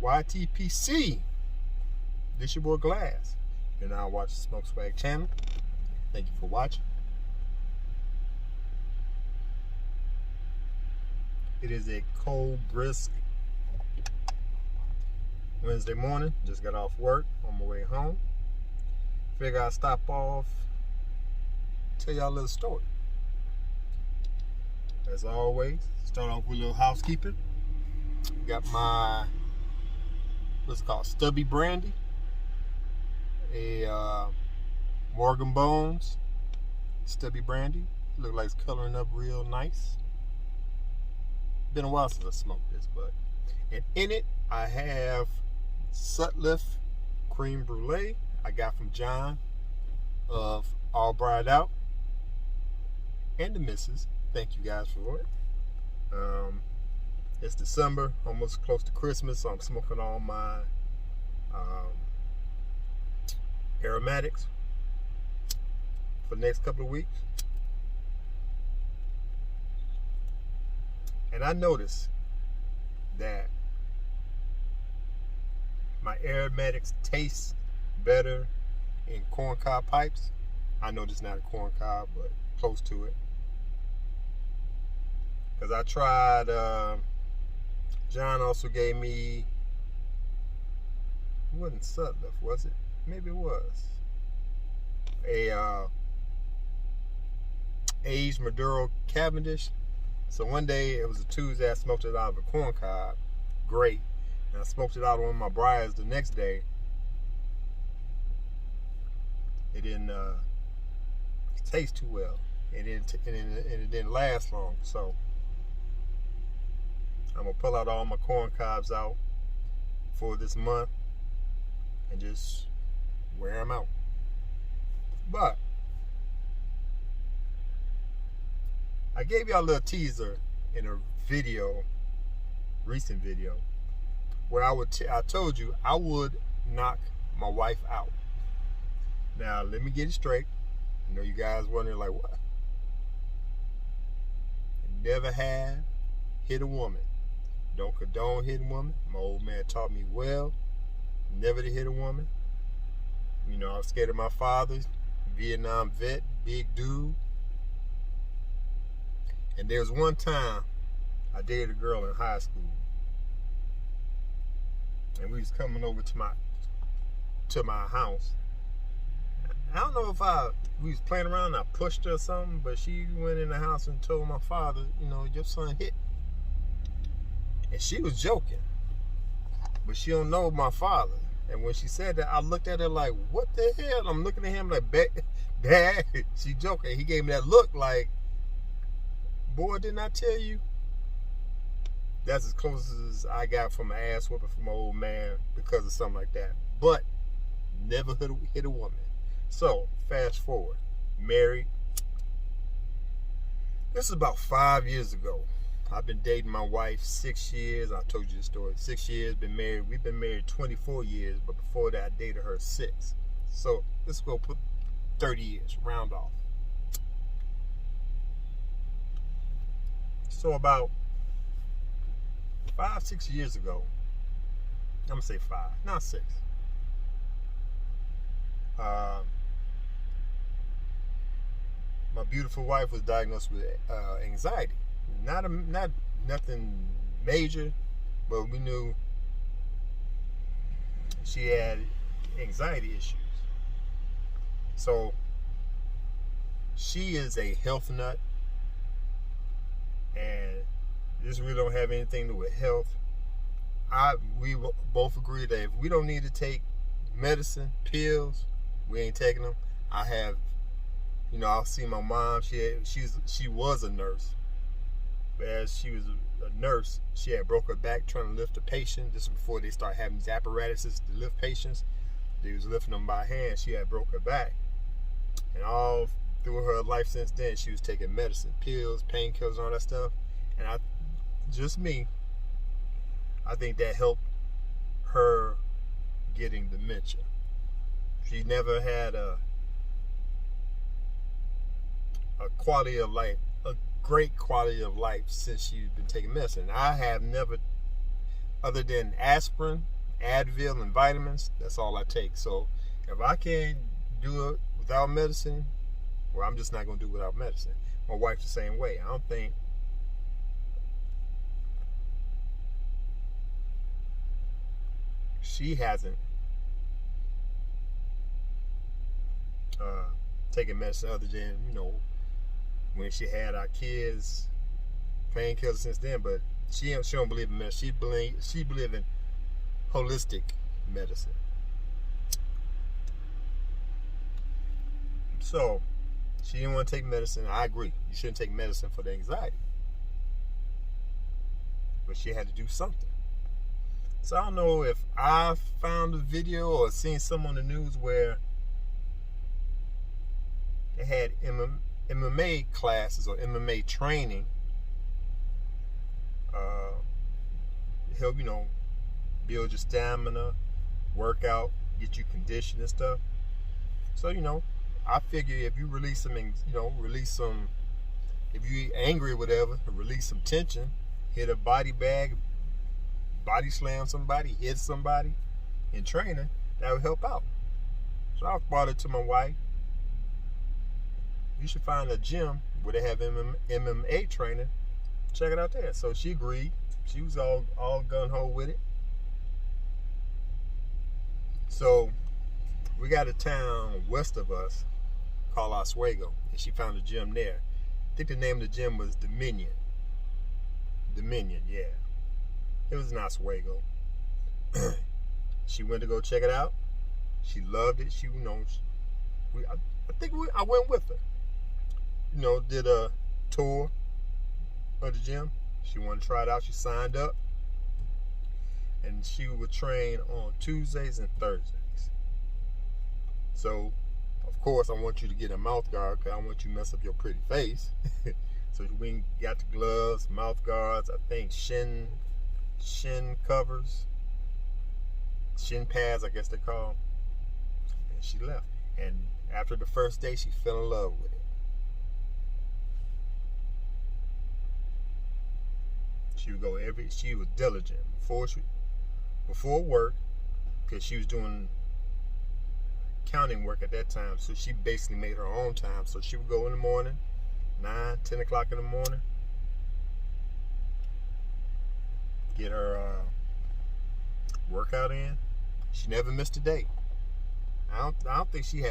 YTPC. This your boy Glass. You're now watching Smoke Swag channel. Thank you for watching. It is a cold, brisk Wednesday morning. Just got off work on my way home. Figure I'd stop off, tell y'all a little story. As always, start off with a little housekeeping. Got my, what's it called, Stubby Brandy. A Morgan Bones Stubby Brandy. Look like it's coloring up real nice. Been a while since I smoked this, and in it I have Sutliff Cream Brulee I got from John of All Bride Out and the missus. Thank you guys for it. It's December, almost close to Christmas, so I'm smoking all my aromatics for the next couple of weeks. And I noticed that my aromatics taste better in corncob pipes. I know this is not a corncob, but close to it. Because I tried, John also gave me, it wasn't Sutliff, was it? Maybe it was. A aged Maduro Cavendish. So one day, it was a Tuesday, I smoked it out of a corncob. Great. And I smoked it out on my briars the next day. It didn't taste too well. It didn't last long. So I'm going to pull out all my corn cobs out for this month and just wear them out. But I gave y'all a little teaser in a video, recent video, where I told you I would knock my wife out. Now, let me get it straight. I know you guys wondering, like, what? Never have hit a woman. Don't condone hitting a woman. My old man taught me well, never to hit a woman. You know, I was scared of my father, Vietnam vet, big dude. And there was one time I dated a girl in high school, and we was coming over to my house. I don't know if we was playing around and I pushed her or something, but she went in the house and told my father, you know, your son hit me. And she was joking, but she don't know my father. And when she said that, I looked at her like, what the hell? I'm looking at him like, Dad, she joking. He gave me that look like, boy, didn't I tell you? That's as close as I got from an ass whooping from my old man because of something like that. But never hit a woman. So, fast forward. Married. This is about 5 years ago. I've been dating my wife 6 years. I told you the story. 6 years, been married. We've been married 24 years, but before that, I dated her 6. So, let's go put 30 years, round off. So about 5-6 years ago, I'm gonna say 5, not 6. My beautiful wife was diagnosed with anxiety. Not nothing major, but we knew she had anxiety issues. So she is a health nut. And this really don't have anything to do with health. We both agree that if we don't need to take medicine, pills, we ain't taking them. I have, you know, I'll see my mom. She was a nurse, but as she was a nurse, she had broke her back trying to lift a patient. This was before they start having these apparatuses to lift patients. They was lifting them by hand. She had broke her back, and all through her life since then, she was taking medicine, pills, painkillers, and all that stuff. And I think that helped her getting dementia. She never had a quality of life, a great quality of life since she's been taking medicine. I have never, other than aspirin Advil and vitamins, that's all I take. So if I can't do it without medicine, well, I'm just not going to do it without medicine. My wife's the same way. I don't think she hasn't taken medicine other than, when she had our kids, painkillers since then. But she don't believe in medicine. She believe in holistic medicine. So she didn't want to take medicine. I agree. You shouldn't take medicine for the anxiety. But she had to do something. So I don't know if I found a video or seen some on the news where they had MMA classes or MMA training. Help, build your stamina, work out, get you conditioned and stuff. So, I figure if you release some, if you're angry or whatever, release some tension, hit a body bag, body slam somebody, hit somebody in training, that would help out. So I brought it to my wife. You should find a gym where they have MMA training. Check it out there. So she agreed. She was all gung-ho with it. So we got a town west of us called Oswego, and she found a gym there. I think the name of the gym was Dominion. Dominion, yeah. It was in Oswego. She went to go check it out. She loved it. I went with her. Did a tour of the gym. She wanted to try it out. She signed up. And she would train on Tuesdays and Thursdays. So, of course, I want you to get a mouth guard because I want you to mess up your pretty face. So we got the gloves, mouth guards, I think shin covers, shin pads, I guess they call them. And she left. And after the first day, she fell in love with it. She was diligent before work, because she was doing accounting work at that time. So she basically made her own time. So she would go in the morning, 9, 10 o'clock in the morning, get her workout in. She never missed a day. I don't think she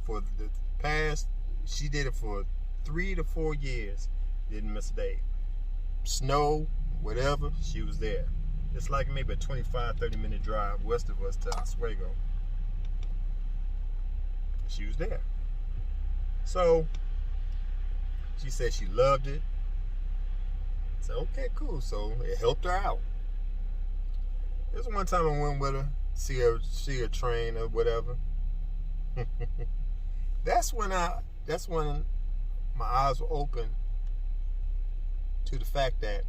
for the past, she did it for 3 to 4 years, didn't miss a day. Snow, whatever, she was there. It's like maybe a 25-30 minute drive west of us to Oswego. She was there. So she said she loved it. I said, okay, cool. So it helped her out. There's one time I went with her, see her train or whatever. That's when my eyes were open to the fact that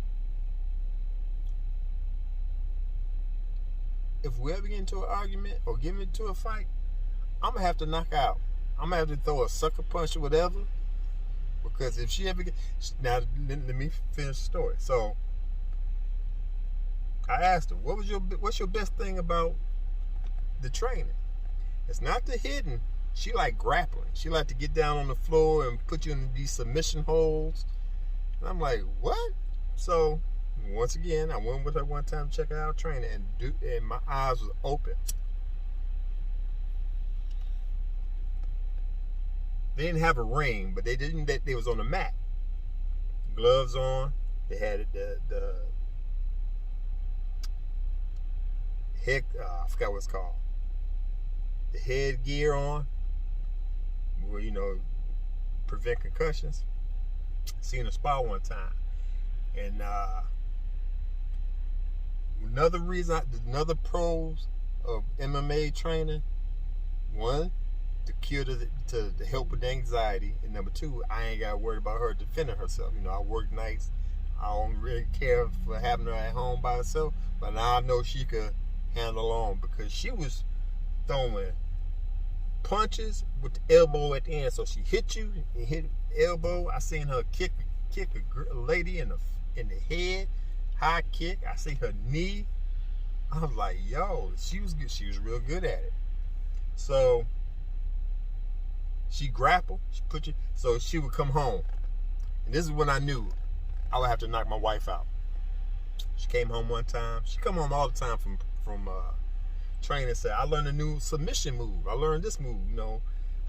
if we ever get into an argument or get into a fight, I'm going to have to knock out. I'm going to have to throw a sucker punch or whatever. Because if she ever now let me finish the story. So I asked her, what's your best thing about the training? It's not the hitting. She like grappling. She like to get down on the floor and put you in these submission holds. And I'm like, what? So once again, I went with her one time to check out training, and my eyes was open. They didn't have a ring, but they was on the mat. Gloves on. They had the head, I forgot what it's called. The headgear on, where prevent concussions. Seen a spa one time, and another pros of MMA training: one, to cure to help with anxiety, and number two, I ain't got to worry about her defending herself. I work nights. I don't really care for having her at home by herself, but now I know she could handle on, because she was throwing punches with the elbow at the end. So she hit you and hit the elbow. I seen her kick a lady in the head, high kick. I see her knee I was like, yo, she was good. She was real good at it. So she grappled. She put you. So she would come home, and this is when I knew I would have to knock my wife out. She came home one time. She come home all the time from training. Said, I learned a new submission move. I learned this move. You know,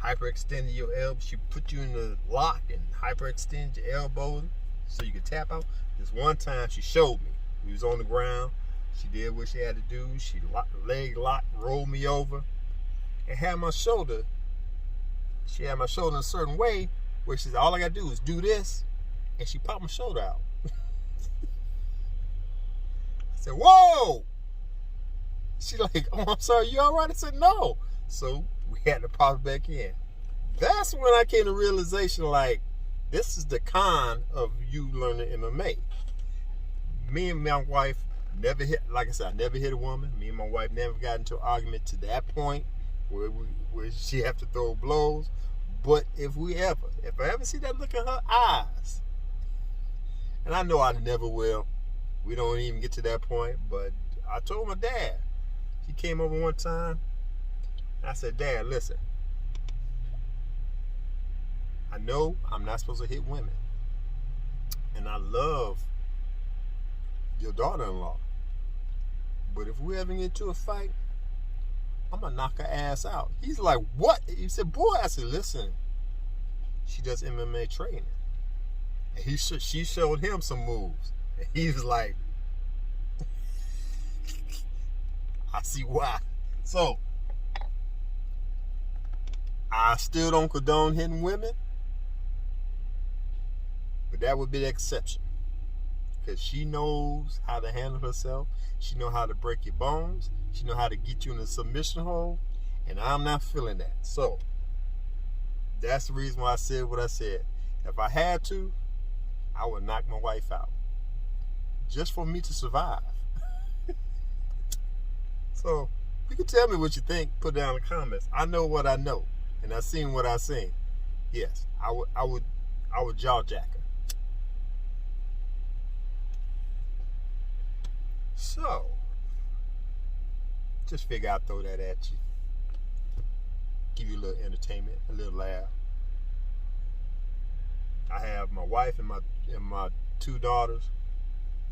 hyperextending your elbow. She put you in the lock and hyperextend your elbow so you could tap out. This one time she showed me. We was on the ground. She did what she had to do. She leg locked, rolled me over, and had my shoulder. She had my shoulder in a certain way where she said, all I got to do is do this, and she popped my shoulder out. I said, whoa! She like, oh, I'm sorry, you all right? I said, no. So we had to pop it back in. That's when I came to realization, like, this is the con of you learning MMA. Me and my wife never hit, like I said, I never hit a woman. Me and my wife never got into an argument to that point where she have to throw blows. But if I ever see that look in her eyes, and I know I never will, we don't even get to that point, but I told my dad. He came over one time, and I said, Dad, listen, I know I'm not supposed to hit women, and I love your daughter-in-law, but if we ever get into a fight, I'm gonna knock her ass out. He's like, what? He said, boy. I said, listen, she does MMA training, and she showed him some moves, and he was like, I see why. So I still don't condone hitting women, but that would be the exception, because she knows how to handle herself. She knows how to break your bones. She knows how to get you in a submission hole, and I'm not feeling that. So that's the reason why I said what I said. If I had to, I would knock my wife out just for me to survive. So you can tell me what you think. Put down in the comments. I know what I know, and I seen what I seen. Yes, I would jaw jack her. So just figure I'd throw that at you. Give you a little entertainment, a little laugh. I have my wife and my two daughters.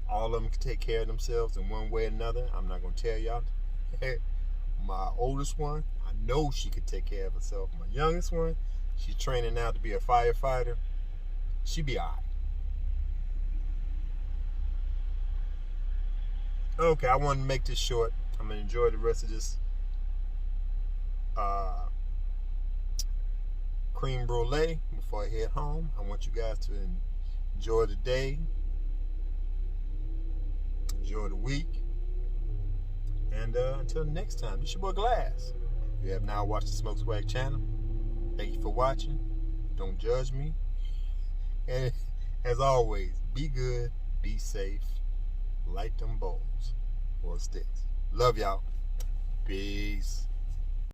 All of them can take care of themselves in one way or another. I'm not gonna tell y'all. My oldest one, I know she could take care of herself. My youngest one, she's training now to be a firefighter. She be all right. Okay, I want to make this short. I'm gonna enjoy the rest of this cream brulee before I head home. I want you guys to enjoy the day, enjoy the week, and until next time, this is your boy Glass. You have now watched the Smoke Swag channel. Thank you for watching. Don't judge me, and as always, be good, be safe, light them bowls or sticks. Love y'all. Peace.